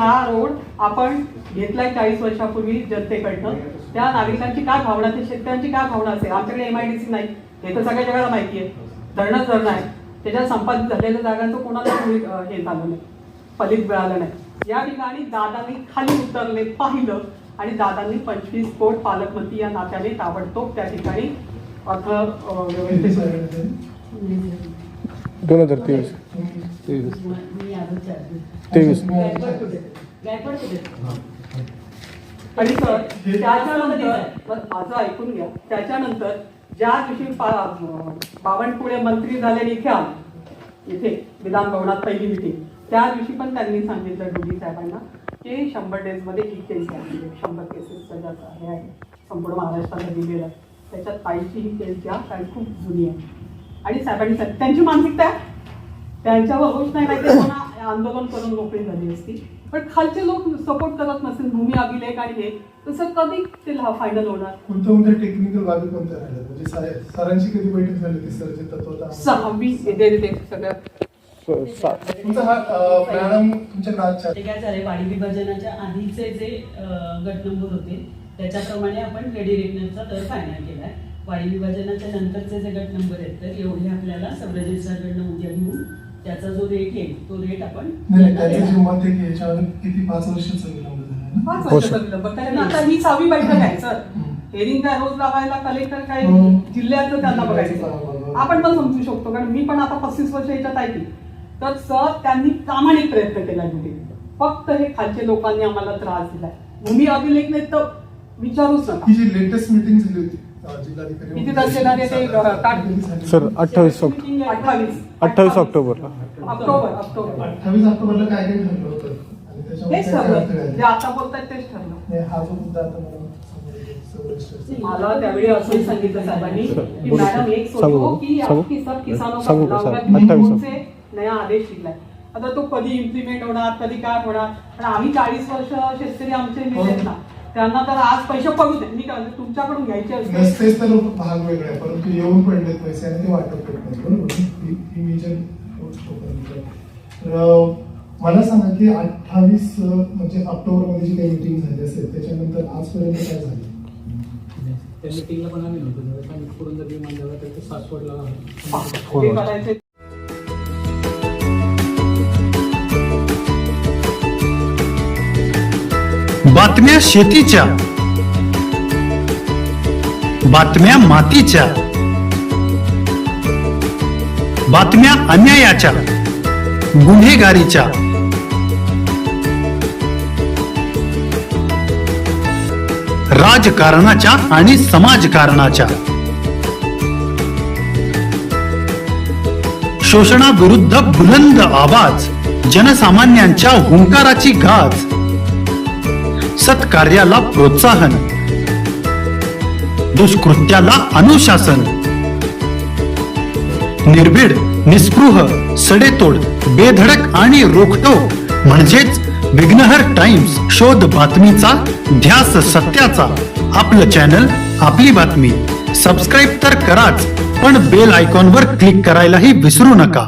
हा रोड आपण घेतलाय 40 वर्षापूर्वी जनतेकडनं, त्या नागरिकांची काय भावना, ते शेतकऱ्यांची काय भावना असेल. आमच्याकडे MIDC नाही, हे तर सगळ्या जगाला माहिती आहे. धरणच धरण आहे, त्याच्यात संपादित झालेल्या जागांचं कोणाला हे झालं नाही, फलित मिळालं नाही. या ठिकाणी दादांनी खाली उतरले, पाहिलं आणि दादांनी 25 कोट पालकमंत्री या नात्याने ताबडतोब त्या ठिकाणी 2023 आणि सर त्याच्यानंतर माझं ऐकून घ्या, त्याच्यानंतर ज्या दिवशी बावनकुळे मंत्री झाले इथे विधान भवनात पहिली मिटिंग, त्या दिवशी पण त्यांनी सांगितलं DD साहेबांना की 100 डेजमध्ये ही केस आहे, 100 केसेसचं हे आहे संपूर्ण महाराष्ट्राला दिलेलं आहे, त्याच्यात ताईची ही केस घ्या कारण खूप जुनी आहे. आणि साहेबांनी त्यांची मानसिकता त्यांच्यावर होश नाही, ते कोणा आंदोलन करून मोकळी झाली असती. पण खालचे लोक सपोर्ट करत नसेल, भूमी अभिलेख आणि हे, तसं कधी ते फायनल होणार? कोणत्या टेक्निकल बाबी कोणत्या राहिल्या, म्हणजे सरांची कधी बैठक झाली ती सरचे तत्त्वता 6 सगळ्यात तुमचा हा मॅडम तुमच्या नाचच्या काय झाले, वाडी विभाजनाच्या आधीचे जे गट नंबर होते त्याच्याप्रमाणे आपण रेडी रेकनरचा दर फायनल केलाय. वाडी विभाजनाच्या नंतरचे जे गट नंबर आहेत तर एवढे आपल्याला सब रजिस्ट्रारकडनं उद्या घेऊन त्याचा जो रेट येईल तो रेट आपण त्याचं जे मत आहे की याच्यावर किती 5 वर्षाचं विलंब झाला, 5 वर्षाचा विलंब. कारण आता ही 6वी बैठक आहे सर. हेरिंग काय रोज लावायला कलेक्टर काय जिल्ह्याचं त्यांना बघायचं. आपण पण समजू शकतो, कारण मी पण आता 35 वर्ष याच्यात ऐकली. तर सर त्यांनी प्रामाणिक प्रयत्न केला तिथे, फक्त हे खालचे लोकांनी आम्हाला त्रास दिलाय. भूमी अभिलेख नाही तर विचारूच नका. ही जी लेटेस्ट मीटिंग झाली होती किती तारखेला ते सर 28 ऑक्टोबरला 28 ऑक्टोबरला काय काय ठरलं होतं आणि तेच ठरलं, जे आता बोलतायत तेच ठरलं. हा जो मुद्दा आता मला त्यावेळी असं सांगितलं साहेबांनी की मॅडम एक सोचो की आपकी सब किसानों का भला होगा, तुमचे नया आदेश निघलाय. आता तो कधी इम्प्लिमेंट होणार, कधी काय होणार, पण आम्ही 40 वर्ष शेतकरी आमचे मिळत ना, त्यांना तर आज पैसे पडू दे, मी काय तुमच्याकडून घ्यायचे नसतेच तर भाग वेगळे आहे, परंतु येऊन पडलेत पैसे आणि ते वाटप करत नाही, बरोबर. ही मेजर मला सांगा की 28 म्हणजे ऑक्टोबरमध्ये जी काही मीटिंग झाली असेल त्याच्यानंतर आजपर्यंत काय झालं? त्या मीटिंगला पण आम्ही नव्हतो, करून जर विमान झाला तर ते सासवडला करायचे. बातम्या शेतीच्या, बातम्या मातीच्या, बातम्या अन्यायाच्या, गुन्हेगारीच्या, राजकारणाच्या आणि समाजकारणाच्या, शोषणाविरुद्ध बुलंद आवाज, जनसामान्यांच्या हुंकाराची गाज, सत्कार्याला प्रोत्साहन, दुष्कृत्याला अनुशासन, निर्भीड, निस्पृह, सडेतोड, बेधडक आणि रोखटोक म्हणजेच विघ्नहर टाइम्स. शोध बातमीचा, ध्यास सत्याचा. आपलं चॅनल, आपली बातमी. सबस्क्राईब तर कराच, पण बेल आयकॉनवर क्लिक करायलाही विसरू नका.